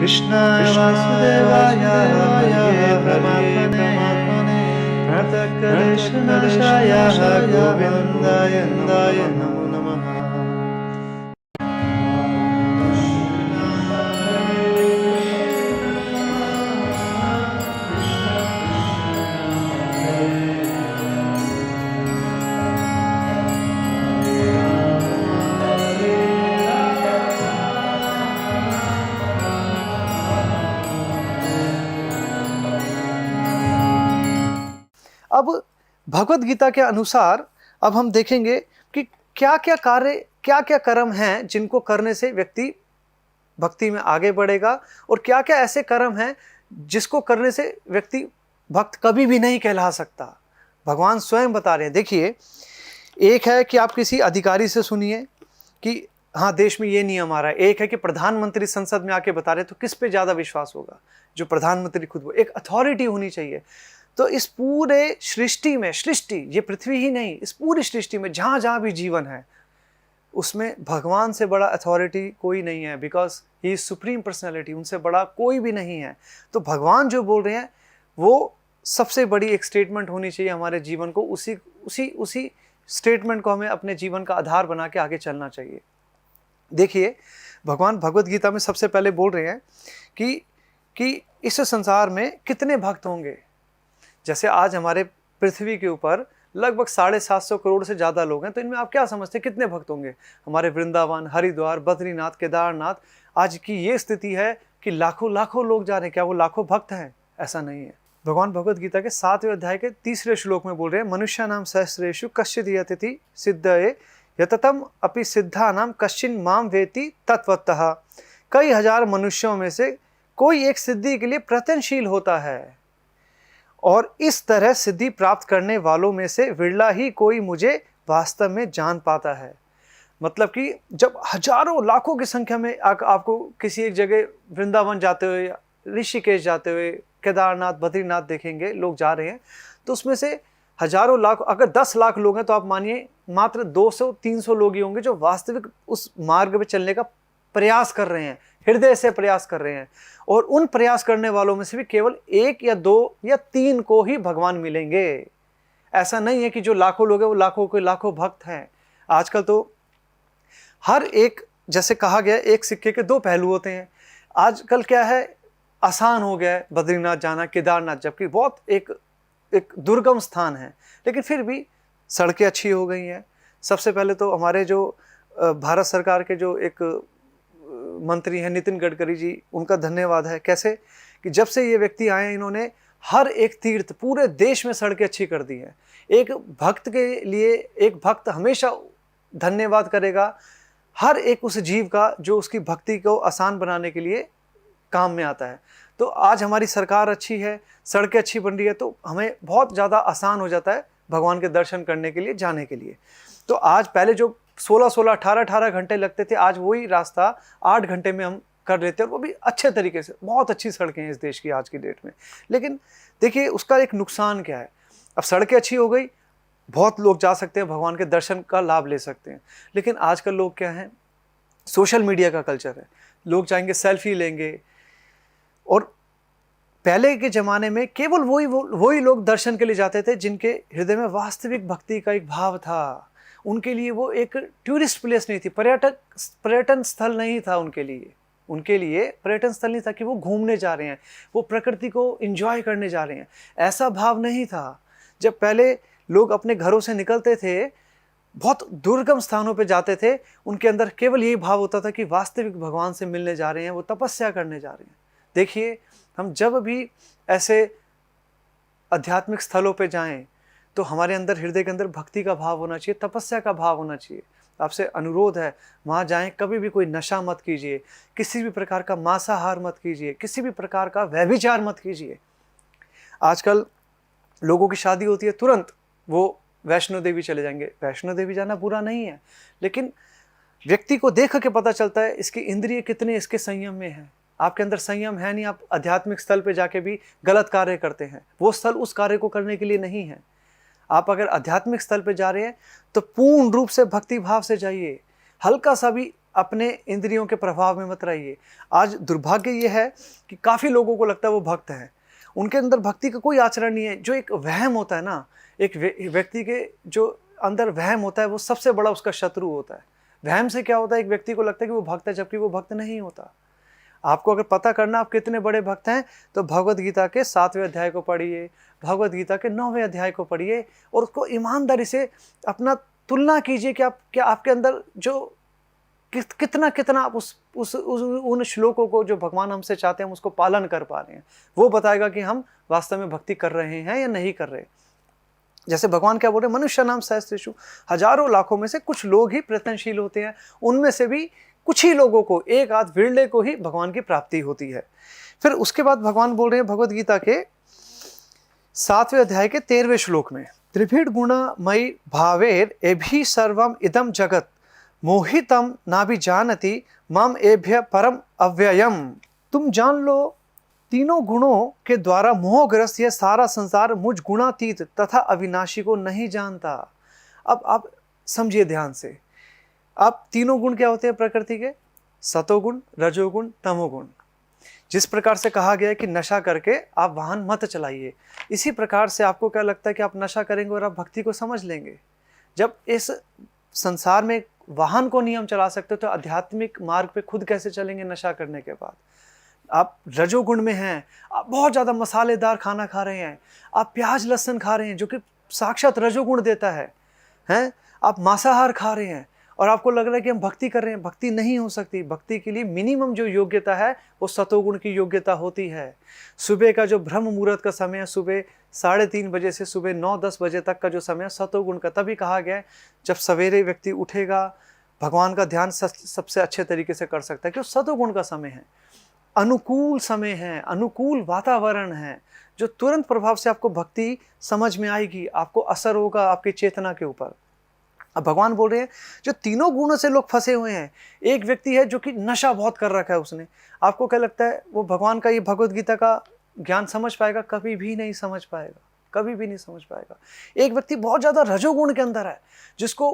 कृष्णाय वासुदेवाय हरये परमात्मने प्रणतक्लेशनाशाय गोविन्दाय नमो नमः। अब भगवत गीता के अनुसार अब हम देखेंगे कि क्या क्या कार्य, क्या क्या कर्म हैं जिनको करने से व्यक्ति भक्ति में आगे बढ़ेगा, और क्या क्या ऐसे कर्म हैं जिसको करने से व्यक्ति भक्त कभी भी नहीं कहला सकता। भगवान स्वयं बता रहे हैं। देखिए, एक है कि आप किसी अधिकारी से सुनिए कि हाँ देश में ये नियम आ रहा है, एक है कि प्रधानमंत्री संसद में आके बता रहे, तो किस पे ज़्यादा विश्वास होगा? जो प्रधानमंत्री खुद, वो एक अथॉरिटी होनी चाहिए। तो इस पूरे सृष्टि में, सृष्टि ये पृथ्वी ही नहीं, इस पूरी सृष्टि में जहाँ जहाँ भी जीवन है उसमें भगवान से बड़ा अथॉरिटी कोई नहीं है, because he is supreme personality, उनसे बड़ा कोई भी नहीं है। तो भगवान जो बोल रहे हैं वो सबसे बड़ी एक स्टेटमेंट होनी चाहिए हमारे जीवन को, उसी स्टेटमेंट को हमें अपने जीवन का आधार बना के आगे चलना चाहिए। देखिए, भगवान भगवत गीता में सबसे पहले बोल रहे हैं कि इस संसार में कितने भक्त होंगे। जैसे आज हमारे पृथ्वी के ऊपर लगभग 750 करोड़ से ज़्यादा लोग हैं, तो इनमें आप क्या समझते हैं कितने भक्त होंगे? हमारे वृंदावन, हरिद्वार, बद्रीनाथ, केदारनाथ, आज की ये स्थिति है कि लाखों लाखों लोग जा रहे हैं। क्या वो लाखों भक्त हैं? ऐसा नहीं है। भगवान भगवत गीता के 7वें अध्याय के 3 श्लोक में बोल रहे हैं, मनुष्यानाम सहस्रेषु कश्चिद् यतति सिद्धये यततम अपि सिद्धानाम कश्चिन् माम वेति तत्वतः। कई हजार मनुष्यों में से कोई एक सिद्धि के लिए प्रयत्नशील होता है, और इस तरह सिद्धि प्राप्त करने वालों में से विरला ही कोई मुझे वास्तव में जान पाता है। मतलब कि जब हजारों लाखों की संख्या में आपको किसी एक जगह वृंदावन जाते हुए, ऋषिकेश जाते हुए, केदारनाथ, बद्रीनाथ देखेंगे लोग जा रहे हैं, तो उसमें से हजारों लाख, अगर 10 लाख लोग हैं तो आप मानिए मात्र 200-300 लोग ही होंगे जो वास्तविक उस मार्ग में चलने का प्रयास कर रहे हैं, हृदय से प्रयास कर रहे हैं। और उन प्रयास करने वालों में से भी केवल 1 या 2 या 3 को ही भगवान मिलेंगे। ऐसा नहीं है कि जो लाखों लोग हैं वो लाखों के लाखों भक्त हैं। आजकल तो हर एक, जैसे कहा गया, एक सिक्के के 2 पहलू होते हैं। आजकल क्या है, आसान हो गया है बद्रीनाथ जाना, केदारनाथ, जबकि बहुत एक दुर्गम स्थान है, लेकिन फिर भी सड़कें अच्छी हो गई हैं। सबसे पहले तो हमारे जो भारत सरकार के जो एक मंत्री हैं नितिन गडकरी जी, उनका धन्यवाद है। कैसे कि जब से ये व्यक्ति आए हैं, इन्होंने हर एक तीर्थ पूरे देश में सड़कें अच्छी कर दी हैं। एक भक्त के लिए एक भक्त हमेशा धन्यवाद करेगा हर एक उस जीव का जो उसकी भक्ति को आसान बनाने के लिए काम में आता है। तो आज हमारी सरकार अच्छी है, सड़कें अच्छी बन रही है, तो हमें बहुत ज़्यादा आसान हो जाता है भगवान के दर्शन करने के लिए, जाने के लिए। तो आज पहले जो 16-16, 18-18 घंटे लगते थे, आज वही रास्ता 8 घंटे में हम कर लेते हैं, और वो भी अच्छे तरीके से। बहुत अच्छी सड़कें हैं इस देश की आज की डेट में। लेकिन देखिए उसका एक नुकसान क्या है। अब सड़कें अच्छी हो गई, बहुत लोग जा सकते हैं, भगवान के दर्शन का लाभ ले सकते हैं, लेकिन आजकल लोग क्या हैं, सोशल मीडिया का कल्चर है। लोग जाएंगे, सेल्फी लेंगे, और पहले के ज़माने में केवल वही लोग दर्शन के लिए जाते थे जिनके हृदय में वास्तविक भक्ति का एक भाव था। उनके लिए वो एक टूरिस्ट प्लेस नहीं थी, पर्यटन स्थल नहीं था उनके लिए पर्यटन स्थल नहीं था कि वो घूमने जा रहे हैं, वो प्रकृति को एंजॉय करने जा रहे हैं। ऐसा भाव नहीं था। जब पहले लोग अपने घरों से निकलते थे, बहुत दुर्गम स्थानों पे जाते थे, उनके अंदर केवल यही भाव होता था कि वास्तविक भगवान से मिलने जा रहे हैं, वो तपस्या करने जा रहे हैं। देखिए, हम जब भी ऐसे आध्यात्मिक स्थलों पे जाएं तो हमारे अंदर, हृदय के अंदर भक्ति का भाव होना चाहिए, तपस्या का भाव होना चाहिए। आपसे अनुरोध है, वहाँ जाएं, कभी भी कोई नशा मत कीजिए, किसी भी प्रकार का मांसाहार मत कीजिए, किसी भी प्रकार का व्यभिचार मत कीजिए। आजकल लोगों की शादी होती है, तुरंत वो वैष्णो देवी चले जाएंगे। वैष्णो देवी जाना बुरा नहीं है, लेकिन व्यक्ति को देख के पता चलता है इसकी इंद्रिय कितने इसके संयम में है। आपके अंदर संयम है नहीं, आप आध्यात्मिक स्थल पे जाके भी गलत कार्य करते हैं। वो स्थल उस कार्य को करने के लिए नहीं है। आप अगर आध्यात्मिक स्थल पे जा रहे हैं तो पूर्ण रूप से भक्ति भाव से जाइए। हल्का सा भी अपने इंद्रियों के प्रभाव में मत रहिए। आज दुर्भाग्य ये है कि काफ़ी लोगों को लगता है वो भक्त हैं, उनके अंदर भक्ति का कोई आचरण नहीं है। जो एक वहम होता है ना, एक व्यक्ति के जो अंदर वहम होता है वो सबसे बड़ा उसका शत्रु होता है। वहम से क्या होता है, एक व्यक्ति को लगता है कि वो भक्त है जबकि वो भक्त नहीं होता। आपको अगर पता करना आप कितने बड़े भक्त हैं तो भगवत गीता के 7वें अध्याय को पढ़िए, भगवत गीता के 9वें अध्याय को पढ़िए और उसको ईमानदारी से अपना तुलना कीजिए कि आप क्या आपके अंदर जो कितना कितना आप उन श्लोकों को जो भगवान हमसे चाहते हैं हम उसको पालन कर पा रहे हैं। वो बताएगा कि हम वास्तव में भक्ति कर रहे हैं या नहीं कर रहे। जैसे भगवान क्या बोल रहे हैं, मनुष्य नाम सहस्रेषु, हजारों लाखों में से कुछ लोग ही प्रयत्नशील होते हैं, उनमें से भी कुछ ही लोगों को, एक आध विरले को ही भगवान की प्राप्ति होती है। फिर उसके बाद भगवान बोल रहे हैं भगवत गीता के 7वें अध्याय के 13वें श्लोक में, त्रिभिड गुणमयी भावेर एभि सर्वम इदम जगत मोहितम नाभि जानति मम एभ्य परम अव्ययम। तुम जान लो तीनों गुणों के द्वारा मोहग्रस्त यह सारा संसार मुझ गुणातीत तथा अविनाशी को नहीं जानता। अब आप समझिए ध्यान से, अब तीनों गुण क्या होते हैं प्रकृति के, सतोगुण, रजोगुण, तमोगुण। जिस प्रकार से कहा गया है कि नशा करके आप वाहन मत चलाइए, इसी प्रकार से आपको क्या लगता है कि आप नशा करेंगे और आप भक्ति को समझ लेंगे। जब इस संसार में वाहन को नहीं हम चला सकते तो आध्यात्मिक मार्ग पे खुद कैसे चलेंगे नशा करने के बाद। आप रजोगुण में हैं, आप बहुत ज़्यादा मसालेदार खाना खा रहे हैं, आप प्याज लहसुन खा रहे हैं जो कि साक्षात रजोगुण देता है, आप मांसाहार खा रहे हैं और आपको लग रहा है कि हम भक्ति कर रहे हैं। भक्ति नहीं हो सकती। भक्ति के लिए मिनिमम जो योग्यता है वो सतोगुण की योग्यता होती है। सुबह का जो ब्रह्म मुहूर्त का समय है, सुबह 3:30 बजे से सुबह 9-10 बजे तक का जो समय है सतोगुण का, तभी कहा गया है जब सवेरे व्यक्ति उठेगा भगवान का ध्यान सबसे अच्छे तरीके से कर सकता है, क्यों सतोगुण का समय है, अनुकूल समय है, अनुकूल वातावरण है, जो तुरंत प्रभाव से आपको भक्ति समझ में आएगी, आपको असर होगा आपकी चेतना के ऊपर। अब भगवान बोल रहे हैं जो तीनों गुणों से लोग फंसे हुए हैं। एक व्यक्ति है जो कि नशा बहुत कर रखा है उसने, आपको क्या लगता है वो भगवान का ये भगवत गीता का ज्ञान समझ पाएगा? कभी भी नहीं समझ पाएगा, कभी भी नहीं समझ पाएगा। एक व्यक्ति बहुत ज़्यादा रजोगुण के अंदर है, जिसको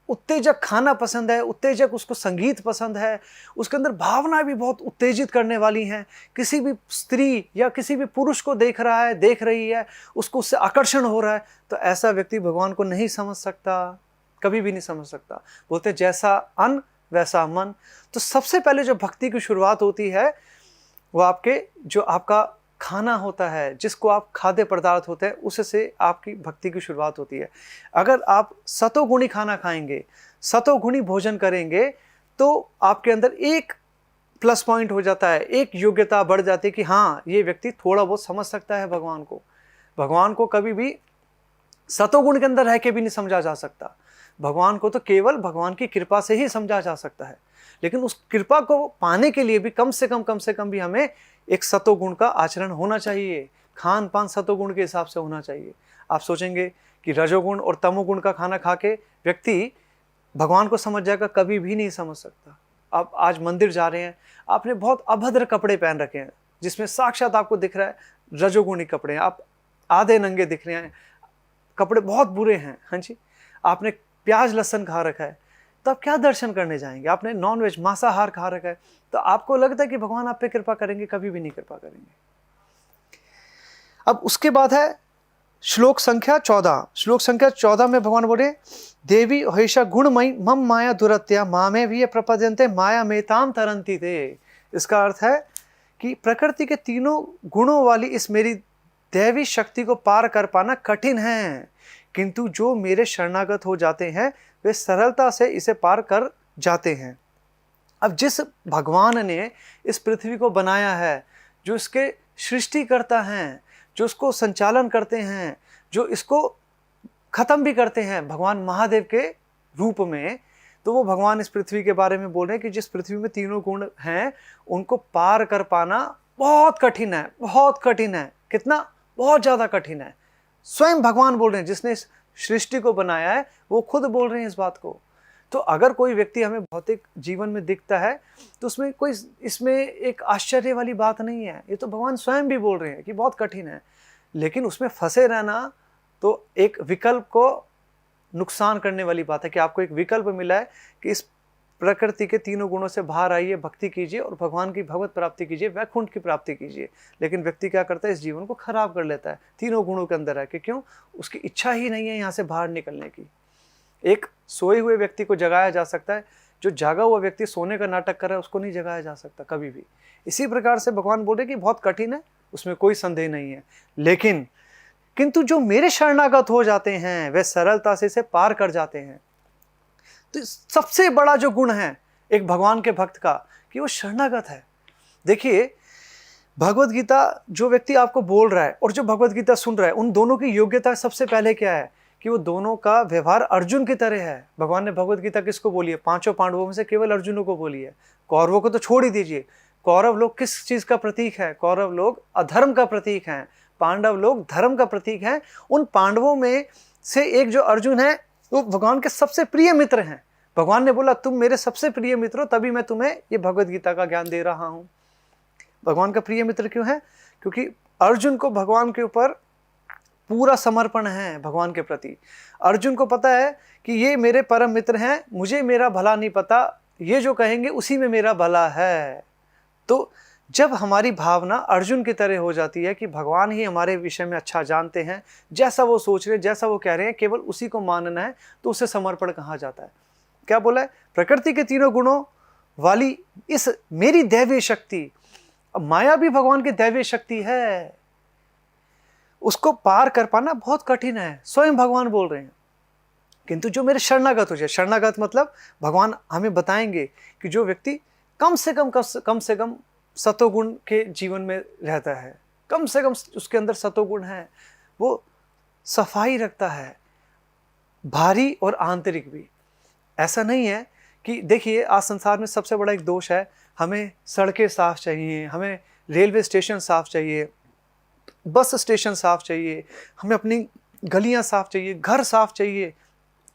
उत्तेजक खाना पसंद है, उत्तेजक उसको संगीत पसंद है, उसके अंदर भावना भी बहुत उत्तेजित करने वाली हैं, किसी भी स्त्री या किसी भी पुरुष को देख रहा है, देख रही है, उसको उससे आकर्षण हो रहा है, तो ऐसा व्यक्ति भगवान को नहीं समझ सकता, कभी भी नहीं समझ सकता। बोलते जैसा अन्न वैसा मन। तो सबसे पहले जो भक्ति की शुरुआत होती है वो आपके जो आपका खाना होता है, जिसको आप खाद्य पदार्थ होते हैं, उससे आपकी भक्ति की शुरुआत होती है। अगर आप सतोगुणी खाना खाएंगे, सतोगुणी भोजन करेंगे, तो आपके अंदर एक प्लस पॉइंट हो जाता है, एक योग्यता बढ़ जाती है कि हाँ ये व्यक्ति थोड़ा बहुत समझ सकता है भगवान को। भगवान को कभी भी सतोगुण के अंदर रह के भी नहीं समझा जा सकता। भगवान को तो केवल भगवान की कृपा से ही समझा जा सकता है, लेकिन उस कृपा को पाने के लिए भी कम से कम भी हमें एक सतोगुण का आचरण होना चाहिए, खान पान सतोगुण के हिसाब से होना चाहिए। आप सोचेंगे कि रजोगुण और तमोगुण का खाना खा के व्यक्ति भगवान को समझ जाएगा, कभी भी नहीं समझ सकता। आप आज मंदिर जा रहे हैं, आपने बहुत अभद्र कपड़े पहन रखे हैं जिसमें साक्षात आपको दिख रहा है रजोगुणी कपड़े हैं, आप आधे नंगे दिख रहे हैं, कपड़े बहुत बुरे हैं, हाँ जी, आपने प्याज लहसुन खा रखा है, तो आप क्या दर्शन करने जाएंगे? आपने नॉनवेज मांसाहार खा रखा है, तो आपको लगता है कि भगवान आप पे कृपा करेंगे? कभी भी नहीं कृपा करेंगे। अब उसके बाद है श्लोक संख्या 14। श्लोक संख्या 14 में भगवान बोले देवी हईशा गुणमयी मम माया दुरत्या मामे भी प्रपद्यन्ते माया मेताम तरंती थे। इसका अर्थ है कि प्रकृति के तीनों गुणों वाली इस मेरी दैवी शक्ति को पार कर पाना कठिन है, किंतु जो मेरे शरणागत हो जाते हैं वे सरलता से इसे पार कर जाते हैं। अब जिस भगवान ने इस पृथ्वी को बनाया है, जो इसके सृष्टि करता है, जो इसको संचालन करते हैं, जो इसको खत्म भी करते हैं भगवान महादेव के रूप में, तो वो भगवान इस पृथ्वी के बारे में बोल रहे हैं कि जिस पृथ्वी में तीनों गुण हैं उनको पार कर पाना बहुत कठिन है, बहुत कठिन है। कितना? बहुत ज़्यादा कठिन है। स्वयं भगवान बोल रहे हैं, जिसने इस सृष्टि को बनाया है वो खुद बोल रहे हैं इस बात को। तो अगर कोई व्यक्ति हमें भौतिक जीवन में दिखता है तो उसमें कोई इसमें एक आश्चर्य वाली बात नहीं है, ये तो भगवान स्वयं भी बोल रहे हैं कि बहुत कठिन है। लेकिन उसमें फंसे रहना तो एक विकल्प को नुकसान करने वाली बात है कि आपको एक विकल्प मिला है कि इस प्रकृति के तीनों गुणों से बाहर आइए, भक्ति कीजिए और भगवान की भगवत प्राप्ति कीजिए, वैकुंठ की प्राप्ति कीजिए। लेकिन व्यक्ति क्या करता है, इस जीवन को खराब कर लेता है तीनों गुणों के अंदर है कि क्यों, उसकी इच्छा ही नहीं है यहाँ से बाहर निकलने की। एक सोए हुए व्यक्ति को जगाया जा सकता है, जो जागा हुआ व्यक्ति सोने का नाटक कर रहा है उसको नहीं जगाया जा सकता कभी भी। इसी प्रकार से भगवान बोल रहे कि बहुत कठिन है, उसमें कोई संदेह नहीं है, लेकिन किंतु जो मेरे शरणागत हो जाते हैं वे सरलता से इसे पार कर जाते हैं। तो सबसे बड़ा जो गुण है एक भगवान के भक्त का कि वो शरणागत है। देखिए भगवत गीता जो व्यक्ति आपको बोल रहा है और जो भगवत गीता सुन रहा है, उन दोनों की योग्यता सबसे पहले क्या है कि वो दोनों का व्यवहार अर्जुन की तरह है। भगवान ने भगवत गीता किसको बोली है, पांचों पांडवों में से केवल अर्जुन को बोली है। कौरवों को तो छोड़ ही दीजिए। कौरव लोग किस चीज का प्रतीक है, कौरव लोग अधर्म का प्रतीक हैं, पांडव लोग धर्म का प्रतीक हैं। उन पांडवों में से एक जो अर्जुन है वो भगवान के सबसे प्रिय मित्र हैं। भगवान ने बोला तुम मेरे सबसे प्रिय मित्र हो, तभी मैं तुम्हें ये भगवत गीता का ज्ञान दे रहा हूं। भगवान का प्रिय मित्र क्यों है, क्योंकि अर्जुन को भगवान के ऊपर पूरा समर्पण है भगवान के प्रति। अर्जुन को पता है कि ये मेरे परम मित्र हैं, मुझे मेरा भला नहीं पता, ये जो कहेंगे उसी में मेरा भला है। तो जब हमारी भावना अर्जुन की तरह हो जाती है कि भगवान ही हमारे विषय में अच्छा जानते हैं, जैसा वो सोच रहे हैं, जैसा वो कह रहे हैं, केवल उसी को मानना है, तो उसे समर्पण कहा जाता है। क्या बोला है, प्रकृति के तीनों गुणों वाली इस मेरी दैवीय शक्ति, माया भी भगवान की दैवीय शक्ति है, उसको पार कर पाना बहुत कठिन है, स्वयं भगवान बोल रहे हैं। किंतु जो मेरे शरणागत हो जाए, शरणागत मतलब भगवान हमें बताएंगे कि जो व्यक्ति कम से कम सतोगुण के जीवन में रहता है, कम से कम उसके अंदर सतोगुण है, वो सफाई रखता है, बाहरी और आंतरिक भी। ऐसा नहीं है कि देखिए आज संसार में सबसे बड़ा एक दोष है, हमें सड़कें साफ चाहिए, हमें रेलवे स्टेशन साफ चाहिए, बस स्टेशन साफ चाहिए, हमें अपनी गलियां साफ चाहिए, घर साफ चाहिए।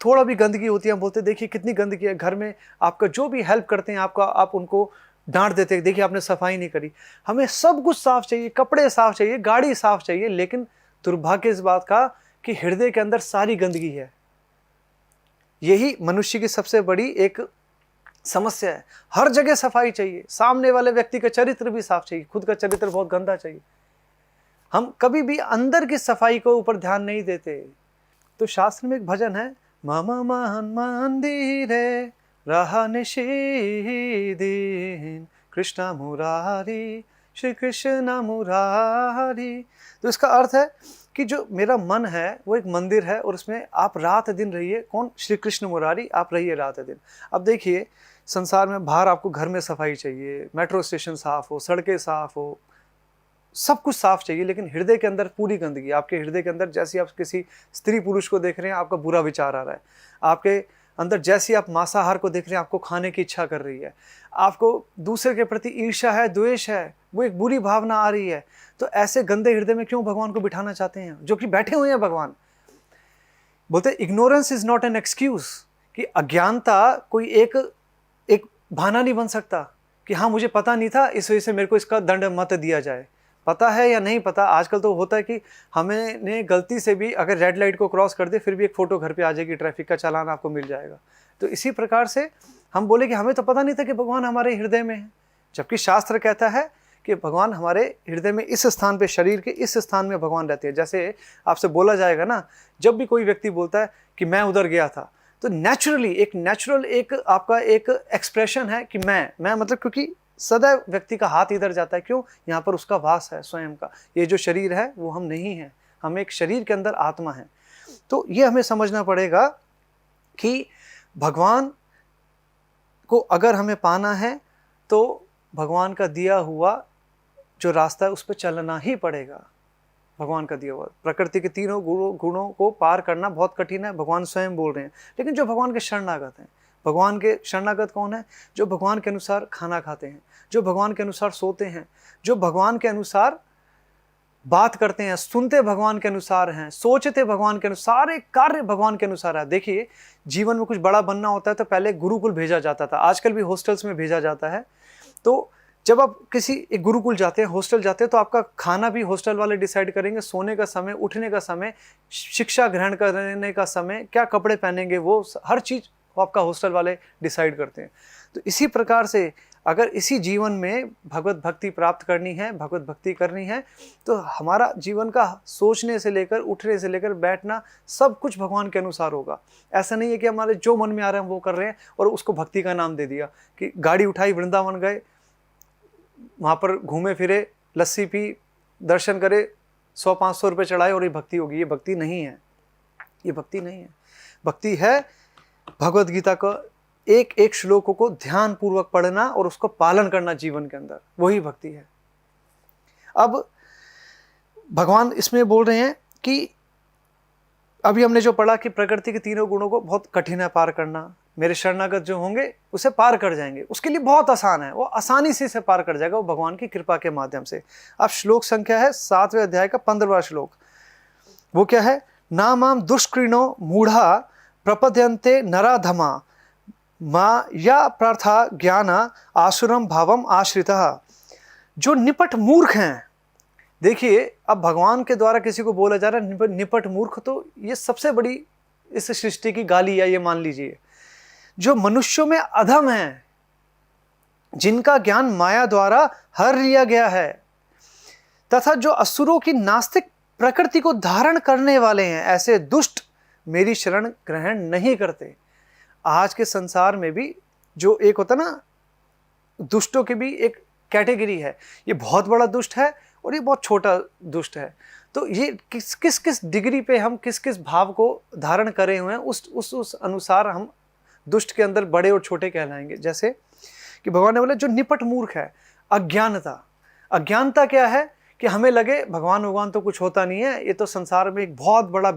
थोड़ा भी गंदगी होती है हम बोलते देखिए कितनी गंदगी है घर में, आपका जो भी हेल्प करते हैं आपका, आप उनको डांट देते हैं, देखिए आपने सफाई नहीं करी। हमें सब कुछ साफ चाहिए, कपड़े साफ चाहिए, गाड़ी साफ चाहिए, लेकिन दुर्भाग्य इस बात का कि हृदय के अंदर सारी गंदगी है। यही मनुष्य की सबसे बड़ी एक समस्या है। हर जगह सफाई चाहिए, सामने वाले व्यक्ति का चरित्र भी साफ चाहिए, खुद का चरित्र बहुत गंदा चाहिए। हम कभी भी अंदर की सफाई को ऊपर ध्यान नहीं देते। तो शास्त्र में एक भजन है, मम महन मंदिरे रहा निषेधीन कृष्ण मुरारी, श्री कृष्ण मुरारी। तो इसका अर्थ है कि जो मेरा मन है वो एक मंदिर है और उसमें आप रात दिन रहिए। कौन? श्री कृष्ण मुरारी, आप रहिए रात दिन। अब देखिए संसार में बाहर आपको घर में सफाई चाहिए, मेट्रो स्टेशन साफ हो, सड़कें साफ हो, सब कुछ साफ चाहिए, लेकिन हृदय के अंदर पूरी गंदगी। आपके हृदय के अंदर जैसे आप किसी स्त्री पुरुष को देख रहे हैं आपका बुरा विचार आ रहा है, आपके अंदर जैसे आप मांसाहार को देख रहे हैं आपको खाने की इच्छा कर रही है, आपको दूसरे के प्रति ईर्ष्या है, द्वेष है, वो एक बुरी भावना आ रही है। तो ऐसे गंदे हृदय में क्यों भगवान को बिठाना चाहते हैं, जो कि बैठे हुए हैं। भगवान बोलते ignorance is not an excuse, कि अज्ञानता कोई एक बहाना नहीं बन सकता कि हाँ मुझे पता नहीं था इस वजह से मेरे को इसका दंड मत दिया जाए। पता है या नहीं पता, आजकल तो होता है कि हमने गलती से भी अगर रेड लाइट को क्रॉस कर दे फिर भी एक फ़ोटो घर पे आ जाएगी, ट्रैफिक का चालान आपको मिल जाएगा। तो इसी प्रकार से हम बोले कि हमें तो पता नहीं था कि भगवान हमारे हृदय में है, जबकि शास्त्र कहता है कि भगवान हमारे हृदय में इस स्थान पे, शरीर के इस स्थान में भगवान रहते हैं। जैसे आपसे बोला जाएगा ना, जब भी कोई व्यक्ति बोलता है कि मैं उधर गया था, तो नेचुरली एक आपका एक एक्सप्रेशन है कि मैं मतलब, क्योंकि सदैव व्यक्ति का हाथ इधर जाता है, क्यों? यहाँ पर उसका वास है स्वयं का। ये जो शरीर है वो हम नहीं हैं, हम एक शरीर के अंदर आत्मा है। तो ये हमें समझना पड़ेगा कि भगवान को अगर हमें पाना है तो भगवान का दिया हुआ जो रास्ता है उस पर चलना ही पड़ेगा। भगवान का दिया हुआ प्रकृति के तीनों गुणों को पार करना बहुत कठिन है, भगवान स्वयं बोल रहे हैं। लेकिन जो भगवान के शरणागत हैं, भगवान के शरणागत कौन है? जो भगवान के अनुसार खाना खाते हैं, जो भगवान के अनुसार सोते हैं, जो भगवान के अनुसार बात करते हैं, सुनते भगवान के अनुसार हैं, सोचते भगवान के अनुसार, सारे कार्य भगवान के अनुसार है। देखिए जीवन में कुछ बड़ा बनना होता है तो पहले गुरुकुल भेजा जाता था, आजकल भी हॉस्टल्स में भेजा जाता है। तो जब आप किसी एक गुरुकुल जाते हैं, हॉस्टल जाते हैं, तो आपका खाना भी हॉस्टल वाले डिसाइड करेंगे, सोने का समय, उठने का समय, शिक्षा ग्रहण करने का समय, क्या कपड़े पहनेंगे, वो हर चीज़ वो आपका हॉस्टल वाले डिसाइड करते हैं। तो इसी प्रकार से अगर इसी जीवन में भगवत भक्ति प्राप्त करनी है, भगवत भक्ति करनी है, तो हमारा जीवन का सोचने से लेकर, उठने से लेकर, बैठना, सब कुछ भगवान के अनुसार होगा। ऐसा नहीं है कि हमारे जो मन में आ रहा है वो कर रहे हैं और उसको भक्ति का नाम दे दिया कि गाड़ी उठाई, वृंदावन गए, वहाँ पर घूमे फिरे, लस्सी पी, दर्शन करे, 100-500 रुपये चढ़ाए और ये भक्ति होगी। ये भक्ति नहीं है, ये भक्ति नहीं है। भक्ति है भगवत गीता का एक एक श्लोकों को ध्यान पूर्वक पढ़ना और उसको पालन करना जीवन के अंदर, वही भक्ति है। अब भगवान इसमें बोल रहे हैं कि अभी हमने जो पढ़ा कि प्रकृति के तीनों गुणों को बहुत कठिन है पार करना, मेरे शरणागत जो होंगे उसे पार कर जाएंगे, उसके लिए बहुत आसान है, वो आसानी से इसे पार कर जाएगा, वो भगवान की कृपा के माध्यम से। अब श्लोक संख्या है 7वें अध्याय का 15वां श्लोक। वो क्या है? ना माम दुष्कृणो मूढ़ा प्रपद्यन्ते नराधमा माया प्रार्था ज्ञान आसुरम भावम आश्रितः। जो निपट मूर्ख हैं, देखिए अब भगवान के द्वारा किसी को बोला जा रहा है निपट मूर्ख, तो ये सबसे बड़ी इस सृष्टि की गाली है, ये मान लीजिए। जो मनुष्यों में अधम हैं, जिनका ज्ञान माया द्वारा हर लिया गया है, तथा जो असुरों की नास्तिक प्रकृति को धारण करने वाले हैं, ऐसे दुष्ट मेरी शरण ग्रहण नहीं करते। आज के संसार में भी जो एक होता ना, दुष्टों की भी एक कैटेगरी है, ये बहुत बड़ा दुष्ट है और ये बहुत छोटा दुष्ट है। तो ये किस किस किस डिग्री पे हम किस किस भाव को धारण करे हुए हैं, उस अनुसार हम दुष्ट के अंदर बड़े और छोटे कहलाएंगे। जैसे कि भगवान ने बोला जो निपट मूर्ख है, अज्ञानता। अज्ञानता क्या है कि हमें लगे भगवान तो कुछ होता नहीं है, ये तो संसार में एक बहुत बड़ा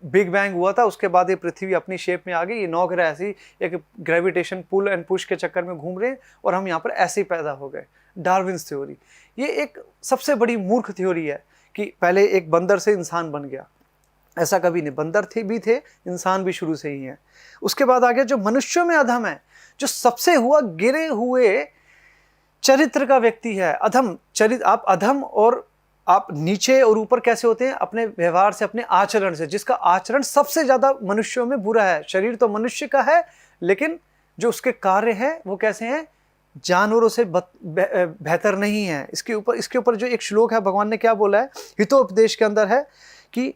बिग बैंग हुआ था, उसके बाद ये पृथ्वी अपनी शेप में आ गई, ये 9 ग्रह ऐसी एक ग्रेविटेशन पुल एंड पुश के चक्कर में घूम रहे हैं और हम यहाँ पर ऐसे ही पैदा हो गए। डार्विन्स थ्योरी, ये एक सबसे बड़ी मूर्ख थ्योरी है कि पहले एक बंदर से इंसान बन गया। ऐसा कभी नहीं, बंदर भी थे, इंसान भी शुरू से ही है। उसके बाद आ गया जो मनुष्यों में अधम है, जो सबसे हुआ गिरे हुए चरित्र का व्यक्ति है। अधम चरित्र, आप अधम और आप नीचे और ऊपर कैसे होते हैं? अपने व्यवहार से, अपने आचरण से। जिसका आचरण सबसे ज्यादा मनुष्यों में बुरा है। शरीर तो मनुष्य का है, लेकिन जो उसके कार्य है वो कैसे हैं? जानवरों से बेहतर नहीं है। इसके ऊपर जो एक श्लोक है, भगवान ने क्या बोला है हितोपदेश के अंदर है कि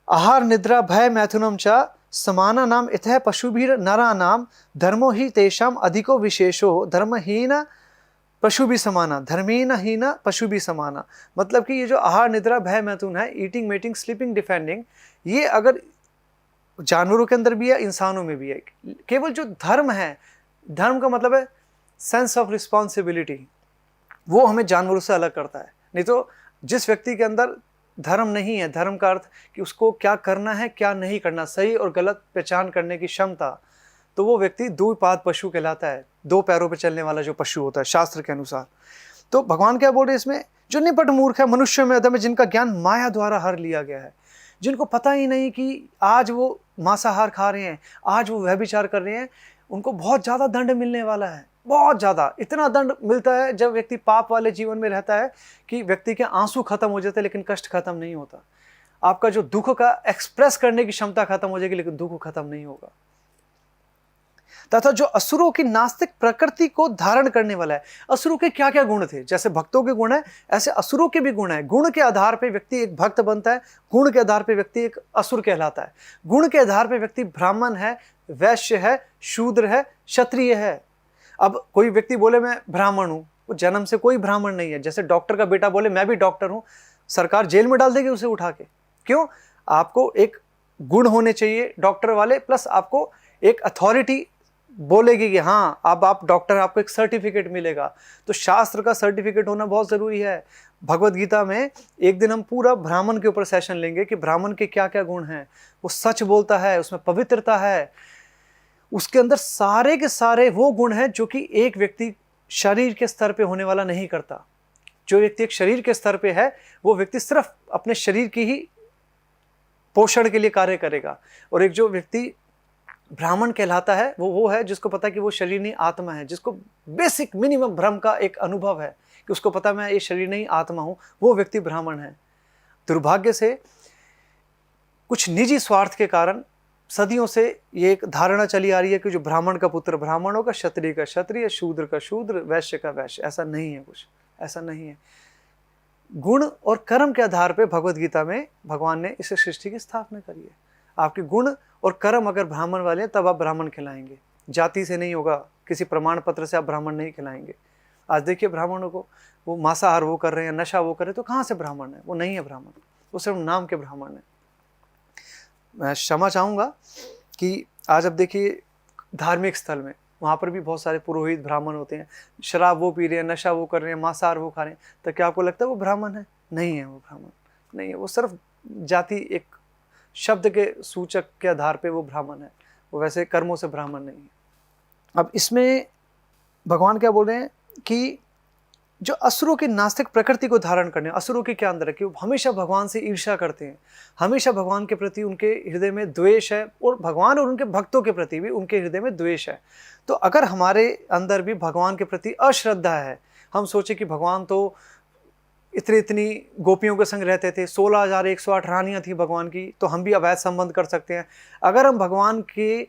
आहार निद्रा भय मैथुनम च समाना नाम इतः पशुभीर नरा नाम धर्मो ही तेषाम अधिको विशेषो धर्महीन पशु भी समाना धर्मीन हीन पशु भी समाना। मतलब कि ये जो आहार निद्रा भय मैथुन है, ईटिंग मेटिंग स्लीपिंग डिफेंडिंग, ये अगर जानवरों के अंदर भी है, इंसानों में भी है। केवल जो धर्म है, धर्म का मतलब है सेंस ऑफ रिस्पॉन्सिबिलिटी, वो हमें जानवरों से अलग करता है। नहीं तो जिस व्यक्ति के अंदर धर्म नहीं है, धर्म का अर्थ कि उसको क्या करना है क्या नहीं करना, सही और गलत पहचान करने की क्षमता, तो वो व्यक्ति द्विपाद पशु कहलाता है, 2 पैरों पर चलने वाला जो पशु होता है शास्त्र के अनुसार। तो भगवान क्या बोल रहे हैं इसमें? जो निपट मूर्ख है, मनुष्य में अधम है, जिनका ज्ञान माया द्वारा हर लिया गया है, जिनको पता ही नहीं कि आज वो मांसाहार खा रहे हैं, आज वो व्यभिचार कर रहे हैं, उनको बहुत ज़्यादा दंड मिलने वाला है। बहुत ज़्यादा, इतना दंड मिलता है जब व्यक्ति पाप वाले जीवन में रहता है कि व्यक्ति के आंसू खत्म हो जाते हैं लेकिन कष्ट खत्म नहीं होता। आपका जो दुख का एक्सप्रेस करने की क्षमता खत्म हो जाएगी लेकिन दुख खत्म नहीं होगा। तथा जो असुरों की नास्तिक प्रकृति को धारण करने वाला है। असुरों के क्या क्या गुण थे? जैसे भक्तों के गुण है, ऐसे असुरों के भी गुण है। गुण के आधार पे व्यक्ति एक भक्त बनता है, गुण के आधार पे व्यक्ति एक असुर कहलाता है। गुण के आधार पे व्यक्ति ब्राह्मण है, वैश्य है, शूद्र है, क्षत्रिय है। अब कोई व्यक्ति बोले मैं ब्राह्मण हूं, वो जन्म से कोई ब्राह्मण नहीं है। जैसे डॉक्टर का बेटा बोले मैं भी डॉक्टर हूं, सरकार जेल में डाल देगी उसे उठा के। क्यों? आपको एक गुण होने चाहिए डॉक्टर वाले, प्लस आपको एक अथॉरिटी बोलेगी कि हाँ अब आप डॉक्टर, आपको एक सर्टिफिकेट मिलेगा। तो शास्त्र का सर्टिफिकेट होना बहुत ज़रूरी है। भगवत गीता में एक दिन हम पूरा ब्राह्मण के ऊपर सेशन लेंगे कि ब्राह्मण के क्या क्या गुण हैं। वो सच बोलता है, उसमें पवित्रता है, उसके अंदर सारे के सारे वो गुण हैं जो कि एक व्यक्ति शरीर के स्तर पे होने वाला नहीं करता। जो व्यक्ति एक शरीर के स्तर पे है, वो व्यक्ति सिर्फ अपने शरीर की ही पोषण के लिए कार्य करेगा। और एक जो व्यक्ति ब्राह्मण कहलाता है वो है जिसको पता है कि वो शरीर नहीं आत्मा है, जिसको बेसिक मिनिमम भ्रम का एक अनुभव है कि उसको पता मैं ये शरीर नहीं आत्मा हूँ, वो व्यक्ति ब्राह्मण है। दुर्भाग्य से कुछ निजी स्वार्थ के कारण सदियों से ये एक धारणा चली आ रही है कि जो ब्राह्मण का पुत्र ब्राह्मण होगा, क्षत्रिय का क्षत्रिय, शूद्र का शूद्र, वैश्य का वैश्य। ऐसा नहीं है, कुछ ऐसा नहीं है। गुण और कर्म के आधार पे भगवत गीता में भगवान ने इस सृष्टि की स्थापना करी है। आपके गुण और कर्म अगर ब्राह्मण वाले हैं तब आप ब्राह्मण खिलाएंगे, जाति से नहीं होगा, किसी प्रमाण पत्र से आप ब्राह्मण नहीं खिलाएंगे। आज देखिए ब्राह्मणों को, वो मांसाहार वो कर रहे हैं, नशा वो कर रहे हैं, तो कहाँ से ब्राह्मण है? वो नहीं है ब्राह्मण, वो सिर्फ नाम के ब्राह्मण है। मैं क्षमा चाहूँगा कि आज अब देखिए धार्मिक स्थल में वहाँ पर भी बहुत सारे पुरोहित ब्राह्मण होते हैं, शराब वो पी रहे हैं, नशा वो कर रहे हैं, मांसाहार वो खा रहे हैं, तो क्या आपको लगता है वो ब्राह्मण है? नहीं है, वो ब्राह्मण नहीं है। वो सिर्फ जाति, एक शब्द के सूचक के आधार पे वो ब्राह्मण है, वो वैसे कर्मों से ब्राह्मण नहीं है। अब इसमें भगवान क्या बोल रहे हैं कि जो असुरों की नास्तिक प्रकृति को धारण करने, असुरों के क्या अंदर है कि वो हमेशा भगवान से ईर्ष्या करते हैं, हमेशा भगवान के प्रति उनके हृदय में द्वेष है, और भगवान और उनके भक्तों के प्रति भी उनके हृदय में द्वेष है। तो अगर हमारे अंदर भी भगवान के प्रति अश्रद्धा है, हम सोचे कि भगवान तो इतनी गोपियों के संग रहते थे, 16,108 रानियां थी भगवान की, तो हम भी अवैध संबंध कर सकते हैं। अगर हम भगवान के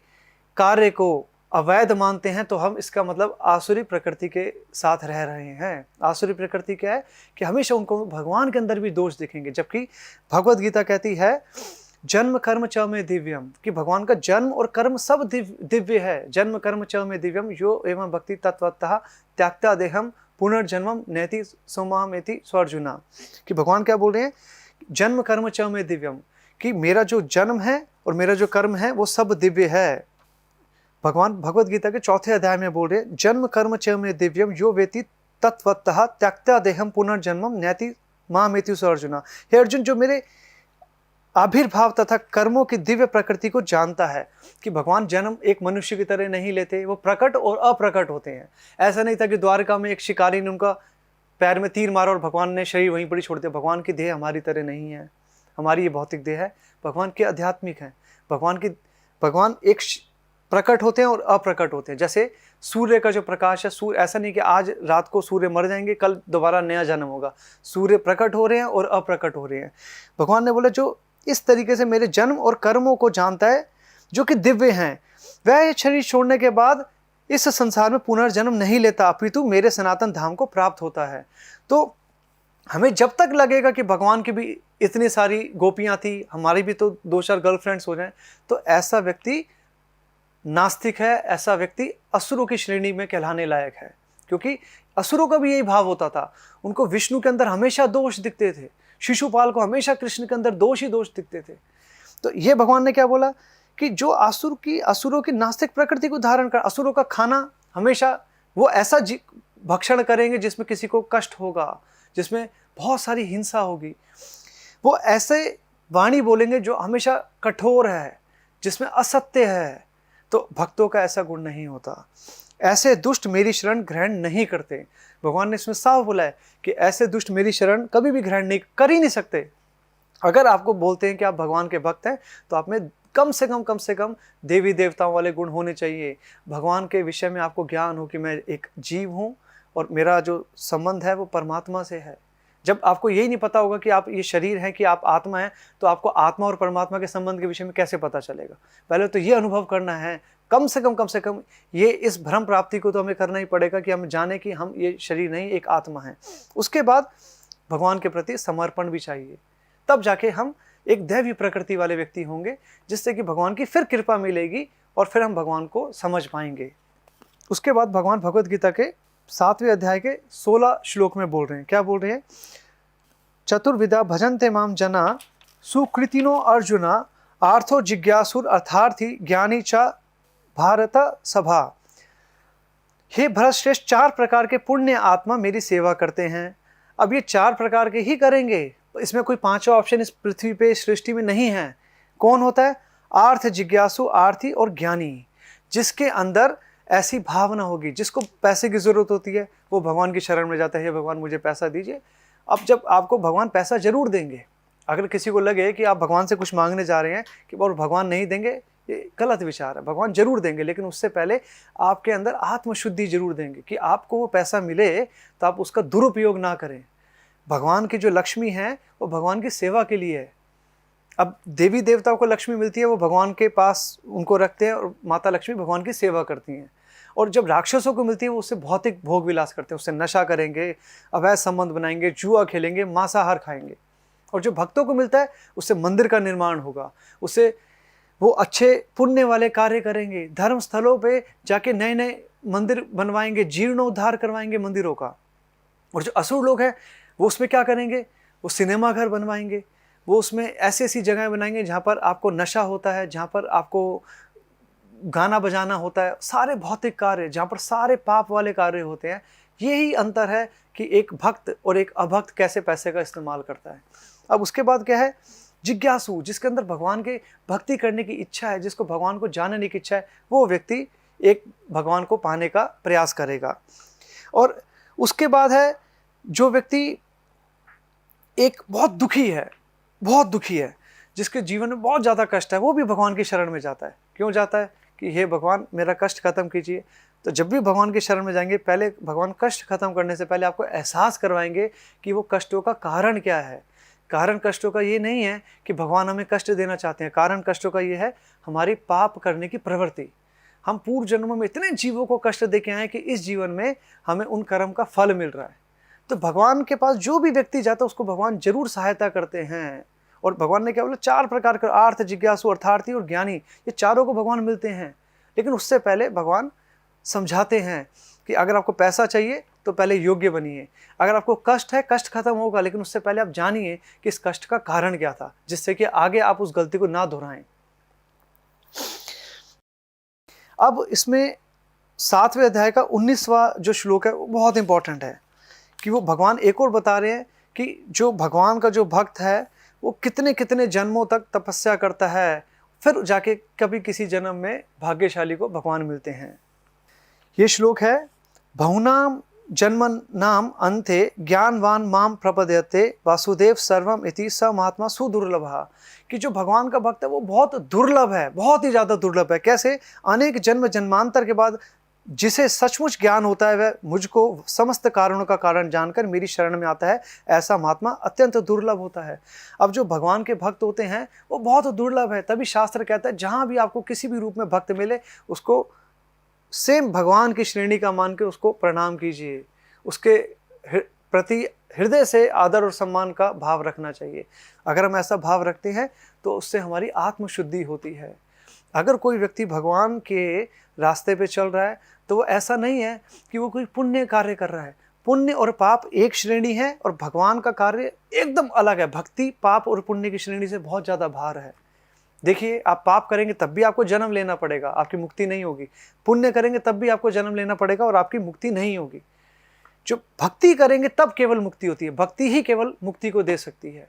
कार्य को अवैध मानते हैं तो हम, इसका मतलब आसुरी प्रकृति के साथ रह रहे हैं। आसुरी प्रकृति क्या है कि हमेशा उनको भगवान के अंदर भी दोष दिखेंगे, जबकि भगवत गीता कहती है जन्म कर्म च में दिव्यम, कि भगवान का जन्म और कर्म सब दिव्य है। जन्म कर्म च में दिव्यम यो एवं भक्ति तत्वतः त्याक्ता देहम पुनर्जन्मम नैति सोमामेति स्वर्जुना, कि भगवान क्या बोल रहे हैं, जन्म कर्म च में दिव्यम, कि मेरा जो जन्म है और मेरा जो कर्म है वो सब दिव्य है। भगवान भगवत गीता के 4 अध्याय में बोल रहे जन्म कर्म च में दिव्यम यो वेति तत्वतः त्यक्ता देहम पुनर्जन्मम नैति मामेति अर्जुना। हे अर्जुन, जो मेरे आविर्भाव तथा कर्मों की दिव्य प्रकृति को जानता है, कि भगवान जन्म एक मनुष्य की तरह नहीं लेते, वो प्रकट और अप्रकट होते हैं। ऐसा नहीं था कि द्वारका में एक शिकारी ने उनका पैर में तीर मारा और भगवान ने शरीर वहीं पर ही छोड़ दिया। भगवान की देह हमारी तरह नहीं है, हमारी ये भौतिक देह है, भगवान के आध्यात्मिक है। भगवान एक प्रकट होते हैं और अप्रकट होते हैं। जैसे सूर्य का जो प्रकाश है, सूर्य ऐसा नहीं कि आज रात को सूर्य मर जाएंगे, कल दोबारा नया जन्म होगा। सूर्य प्रकट हो रहे हैं और अप्रकट हो रहे हैं। भगवान ने बोला जो इस तरीके से मेरे जन्म और कर्मों को जानता है, जो कि दिव्य हैं, वह शरीर छोड़ने के बाद इस संसार में पुनर्जन्म नहीं लेता, अपितु मेरे सनातन धाम को प्राप्त होता है। तो हमें जब तक लगेगा कि भगवान की भी इतनी सारी गोपियां थी, हमारी भी तो 2-4 गर्लफ्रेंड्स हो जाएं, तो ऐसा व्यक्ति नास्तिक है, ऐसा व्यक्ति असुरों की श्रेणी में कहलाने लायक है। क्योंकि असुरों का भी यही भाव होता था, उनको विष्णु के अंदर हमेशा दोष दिखते थे, शिशुपाल को हमेशा कृष्ण के अंदर दोष ही दोष दिखते थे। तो ये भगवान ने क्या बोला कि जो असुरों की नास्तिक प्रकृति को धारण कर, असुरों का खाना हमेशा वो ऐसा भक्षण करेंगे जिसमें किसी को कष्ट होगा, जिसमें बहुत सारी हिंसा होगी। वो ऐसे वाणी बोलेंगे जो हमेशा कठोर है, जिसमें असत्य है। तो भक्तों का ऐसा गुण नहीं होता। ऐसे दुष्ट मेरी शरण ग्रहण नहीं करते। भगवान ने इसमें साफ बोला है कि ऐसे दुष्ट मेरी शरण कभी भी ग्रहण नहीं कर ही नहीं सकते। अगर आपको बोलते हैं कि आप भगवान के भक्त हैं, तो आप में कम से कम देवी देवताओं वाले गुण होने चाहिए। भगवान के विषय में आपको ज्ञान हो कि मैं एक जीव हूँ और मेरा जो संबंध है वो परमात्मा से है। जब आपको यही नहीं पता होगा कि आप ये शरीर हैं, कि आप आत्मा हैं, तो आपको आत्मा और परमात्मा के संबंध के विषय में कैसे पता चलेगा? पहले तो ये अनुभव करना है, कम से कम ये इस भ्रम प्राप्ति को तो हमें करना ही पड़ेगा कि हम जाने कि हम ये शरीर नहीं, एक आत्मा है। उसके बाद भगवान के प्रति समर्पण भी चाहिए, तब जाके हम एक दैवी प्रकृति वाले व्यक्ति होंगे, जिससे कि भगवान की फिर कृपा मिलेगी और फिर हम भगवान को समझ पाएंगे। उसके बाद भगवान भगवत गीता के 7वें अध्याय के 16 श्लोक में बोल रहे हैं, क्या बोल रहे हैं? चतुर्विधा भजन्ते माम जना सुकृतिनो अर्जुना आर्थो जिज्ञासुर अर्थार्थी ज्ञानी च भारत सभा। हे भरतश्रेष्ठ, 4 प्रकार के पुण्य आत्मा मेरी सेवा करते हैं। अब ये 4 प्रकार के ही करेंगे, इसमें कोई 5वां ऑप्शन इस पृथ्वी पे सृष्टि में नहीं है। कौन होता है? आर्थ जिज्ञासु, आर्थी और ज्ञानी। जिसके अंदर ऐसी भावना होगी, जिसको पैसे की जरूरत होती है, वो भगवान की शरण में जाता है, हे भगवान मुझे पैसा दीजिए। अब जब आपको भगवान पैसा जरूर देंगे, अगर किसी को लगे कि आप भगवान से कुछ मांगने जा रहे हैं कि और भगवान नहीं देंगे, ये गलत विचार है। भगवान जरूर देंगे, लेकिन उससे पहले आपके अंदर आत्मशुद्धि जरूर देंगे कि आपको वो पैसा मिले तो आप उसका दुरुपयोग ना करें। भगवान की जो लक्ष्मी है वो भगवान की सेवा के लिए है। अब देवी देवताओं को लक्ष्मी मिलती है, वो भगवान के पास उनको रखते हैं और माता लक्ष्मी भगवान की सेवा करती हैं। और जब राक्षसों को मिलती है वो उससे भौतिक भोग विलास करते हैं, उससे नशा करेंगे, अवैध संबंध बनाएंगे, जुआ खेलेंगे, मांसाहार खाएंगे। और जो भक्तों को मिलता है उससे मंदिर का निर्माण होगा, उससे वो अच्छे पुण्य वाले कार्य करेंगे, धर्म स्थलों पे जाके नए नए मंदिर बनवाएंगे, जीर्णोद्धार करवाएंगे मंदिरों का। और जो असुर लोग हैं वो उसमें क्या करेंगे, वो सिनेमा घर बनवाएंगे, वो उसमें ऐसी ऐसी जगहें बनाएंगे जहाँ पर आपको नशा होता है, जहाँ पर आपको गाना बजाना होता है, सारे भौतिक कार्य जहाँ पर सारे पाप वाले कार्य होते हैं। यही अंतर है कि एक भक्त और एक अभक्त कैसे पैसे का इस्तेमाल करता है। अब उसके बाद क्या है, जिज्ञासु, जिसके अंदर भगवान के भक्ति करने की इच्छा है, जिसको भगवान को जानने की इच्छा है, वो व्यक्ति एक भगवान को पाने का प्रयास करेगा। और उसके बाद है जो व्यक्ति एक बहुत दुखी है, जिसके जीवन में बहुत ज़्यादा कष्ट है, वो भी भगवान की शरण में जाता है। क्यों जाता है कि हे भगवान मेरा कष्ट खत्म कीजिए। तो जब भी भगवान की शरण में जाएंगे, पहले भगवान कष्ट खत्म करने से पहले आपको एहसास करवाएंगे कि वो कष्टों का कारण क्या है। कारण कष्टों का ये नहीं है कि भगवान हमें कष्ट देना चाहते हैं, कारण कष्टों का ये है हमारी पाप करने की प्रवृत्ति। हम पूर्व जन्मों में इतने जीवों को कष्ट दे के आए कि इस जीवन में हमें उन कर्म का फल मिल रहा है। तो भगवान के पास जो भी व्यक्ति जाता है उसको भगवान जरूर सहायता करते हैं। और भगवान ने क्या बोला, 4 प्रकार के आर्थ, जिज्ञासु, अर्थार्थी और ज्ञानी, ये चारों को भगवान मिलते हैं। लेकिन उससे पहले भगवान समझाते हैं कि अगर आपको पैसा चाहिए तो पहले योग्य बनिए, अगर आपको कष्ट है, कष्ट खत्म होगा, लेकिन उससे पहले आप जानिए कि इस कष्ट का कारण क्या था, जिससे कि आगे आप उस गलती को ना दोहराएं। अब इसमें 7वें अध्याय का 19वां जो श्लोक है वो बहुत इंपॉर्टेंट है, कि वो भगवान एक और बता रहे हैं कि जो भगवान का जो भक्त है वो कितने कितने जन्मों तक तपस्या करता है, फिर जाके कभी किसी जन्म में भाग्यशाली को भगवान मिलते हैं। ये श्लोक है, बहुनाम जन्मन नाम अंते ज्ञानवान माम प्रपद्यते वासुदेव सर्वम इति स महात्मा सुदुर्लभः। कि जो भगवान का भक्त है वो बहुत दुर्लभ है, बहुत ही ज़्यादा दुर्लभ है। कैसे? अनेक जन्म जन्मांतर के बाद जिसे सचमुच ज्ञान होता है वह मुझको समस्त कारणों का कारण जानकर मेरी शरण में आता है, ऐसा महात्मा अत्यंत दुर्लभ होता है। अब जो भगवान के भक्त होते हैं वो बहुत दुर्लभ है। तभी शास्त्र कहता है जहाँ भी आपको किसी भी रूप में भक्त मिले उसको सेम भगवान की श्रेणी का मान के उसको प्रणाम कीजिए, उसके प्रति हृदय से आदर और सम्मान का भाव रखना चाहिए। अगर हम ऐसा भाव रखते हैं तो उससे हमारी आत्मशुद्धि होती है। अगर कोई व्यक्ति भगवान के रास्ते पे चल रहा है तो वो ऐसा नहीं है कि वो कोई पुण्य कार्य कर रहा है। पुण्य और पाप एक श्रेणी है और भगवान का कार्य एकदम अलग है। भक्ति पाप और पुण्य की श्रेणी से बहुत ज़्यादा भार है। देखिए, आप पाप करेंगे तब भी आपको जन्म लेना पड़ेगा, आपकी मुक्ति नहीं होगी। पुण्य करेंगे तब भी आपको जन्म लेना पड़ेगा और आपकी मुक्ति नहीं होगी। जो भक्ति करेंगे तब केवल मुक्ति होती है। भक्ति ही केवल मुक्ति को दे सकती है।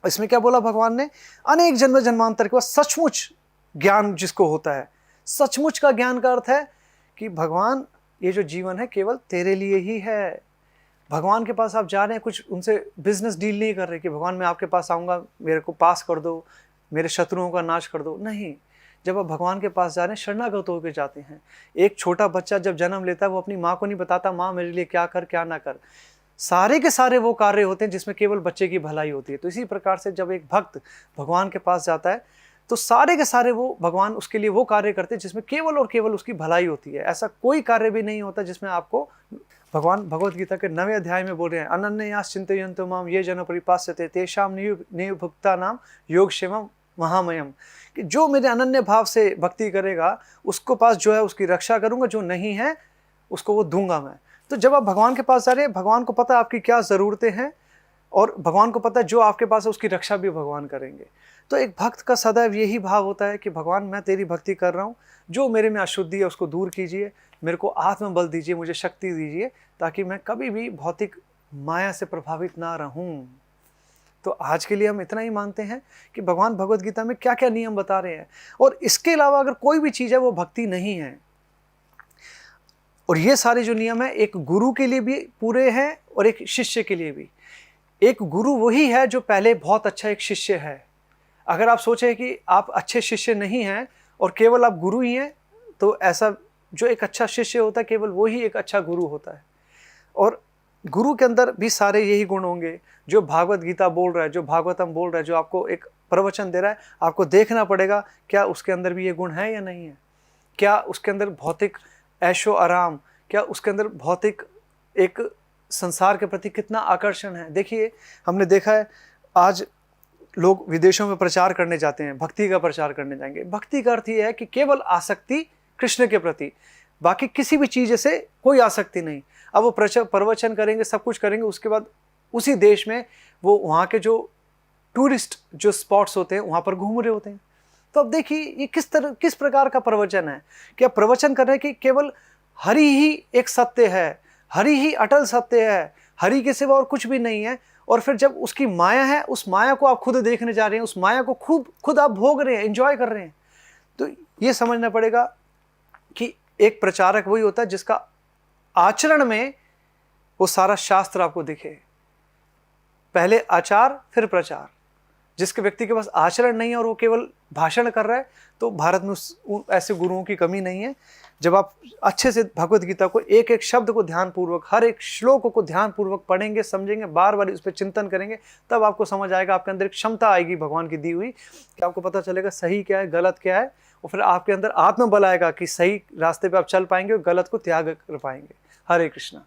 इसमें क्या बोला भगवान ने? अनेक जन्म जन्मांतर के बाद सचमुच ज्ञान जिसको होता है। सचमुच का ज्ञान का अर्थ है कि भगवान ये जो जीवन है केवल तेरे लिए ही है। भगवान के पास आप जा रहे हैं, कुछ उनसे बिजनेस डील नहीं कर रहे कि भगवान मैं आपके पास आऊँगा, मेरे को पास कर दो, मेरे शत्रुओं का नाश कर दो। नहीं, जब आप भगवान के पास जा रहे हैं शरणागत होकर जाते हैं। एक छोटा बच्चा जब जन्म लेता है वो अपनी माँ को नहीं बताता माँ मेरे लिए क्या कर क्या ना कर। सारे के सारे वो कार्य होते हैं जिसमें केवल बच्चे की भलाई होती है। तो इसी प्रकार से जब एक भक्त भगवान के पास जाता है तो सारे के सारे वो भगवान उसके लिए वो कार्य करते हैं जिसमें केवल और केवल उसकी भलाई होती है। ऐसा कोई कार्य भी नहीं होता जिसमें आपको, भगवान भगवत गीता के 9वें अध्याय में बोल रहे हैं, अनन्यास चिंतयन्तो माम ये जन परिपास्यते तेषां नियुक्ता नाम योगक्षेमं महामयम। कि जो मेरे अनन्य भाव से भक्ति करेगा उसको पास जो है उसकी रक्षा करूंगा, जो नहीं है उसको वो दूंगा मैं। तो जब आप भगवान के पास जा रहे हैं, भगवान को पता है आपकी क्या ज़रूरतें हैं और भगवान को पता है जो आपके पास है उसकी रक्षा भी भगवान करेंगे। तो एक भक्त का सदैव यही भाव होता है कि भगवान मैं तेरी भक्ति कर रहा हूँ, जो मेरे में अशुद्धि है उसको दूर कीजिए, मेरे को आत्मबल दीजिए, मुझे शक्ति दीजिए ताकि मैं कभी भी भौतिक माया से प्रभावित ना रहूँ। तो आज के लिए हम इतना ही मानते हैं कि भगवान भगवत गीता में क्या क्या नियम बता रहे हैं और इसके अलावा अगर कोई भी चीज़ है वो भक्ति नहीं है। और ये सारे जो नियम है एक गुरु के लिए भी पूरे हैं और एक शिष्य के लिए भी। एक गुरु वही है जो पहले बहुत अच्छा एक शिष्य है। अगर आप सोचें कि आप अच्छे शिष्य नहीं हैं और केवल आप गुरु ही हैं तो ऐसा, जो एक अच्छा शिष्य होता है केवल वही एक अच्छा गुरु होता है। और गुरु के अंदर भी सारे यही गुण होंगे जो भागवत गीता बोल रहा है, जो भागवतम बोल रहा है, जो आपको एक प्रवचन दे रहा है, आपको देखना पड़ेगा क्या उसके अंदर भी ये गुण है या नहीं है, क्या उसके अंदर भौतिक ऐशो आराम, क्या उसके अंदर भौतिक एक संसार के प्रति कितना आकर्षण है। देखिए हमने देखा है आज लोग विदेशों में प्रचार करने जाते हैं, भक्ति का प्रचार करने जाएंगे। भक्ति का अर्थ ये है कि केवल आसक्ति कृष्ण के प्रति, बाकी किसी भी चीज़ से कोई आसक्ति नहीं। अब वो प्रवचन करेंगे, सब कुछ करेंगे, उसके बाद उसी देश में वो वहाँ के जो टूरिस्ट जो स्पॉट्स होते हैं वहाँ पर घूम रहे होते हैं। तो अब देखिए ये किस प्रकार का प्रवचन है। क्या प्रवचन कर रहे हैं कि केवल हरि ही एक सत्य है, हरि ही अटल सत्य है, हरि के सिवा और कुछ भी नहीं है। और फिर जब उसकी माया है, उस माया को आप खुद देखने जा रहे हैं, उस माया को खुद आप भोग रहे हैं, एंजॉय कर रहे हैं। तो ये समझना पड़ेगा कि एक प्रचारक वही होता है जिसका आचरण में वो सारा शास्त्र आपको दिखे। पहले आचार फिर प्रचार। जिसके व्यक्ति के पास आचरण नहीं है और वो केवल भाषण कर रहा है, तो भारत में ऐसे गुरुओं की कमी नहीं है। जब आप अच्छे से भगवत गीता को एक एक शब्द को ध्यानपूर्वक, हर एक श्लोक को ध्यानपूर्वक पढ़ेंगे, समझेंगे, बार बार उस पर चिंतन करेंगे, तब आपको समझ आएगा, आपके अंदर एक क्षमता आएगी भगवान की दी हुई कि आपको पता चलेगा सही क्या है, गलत क्या है। और फिर आपके अंदर आत्मबल आएगा कि सही रास्ते पे आप चल पाएंगे और गलत को त्याग कर पाएंगे। हरे कृष्णा।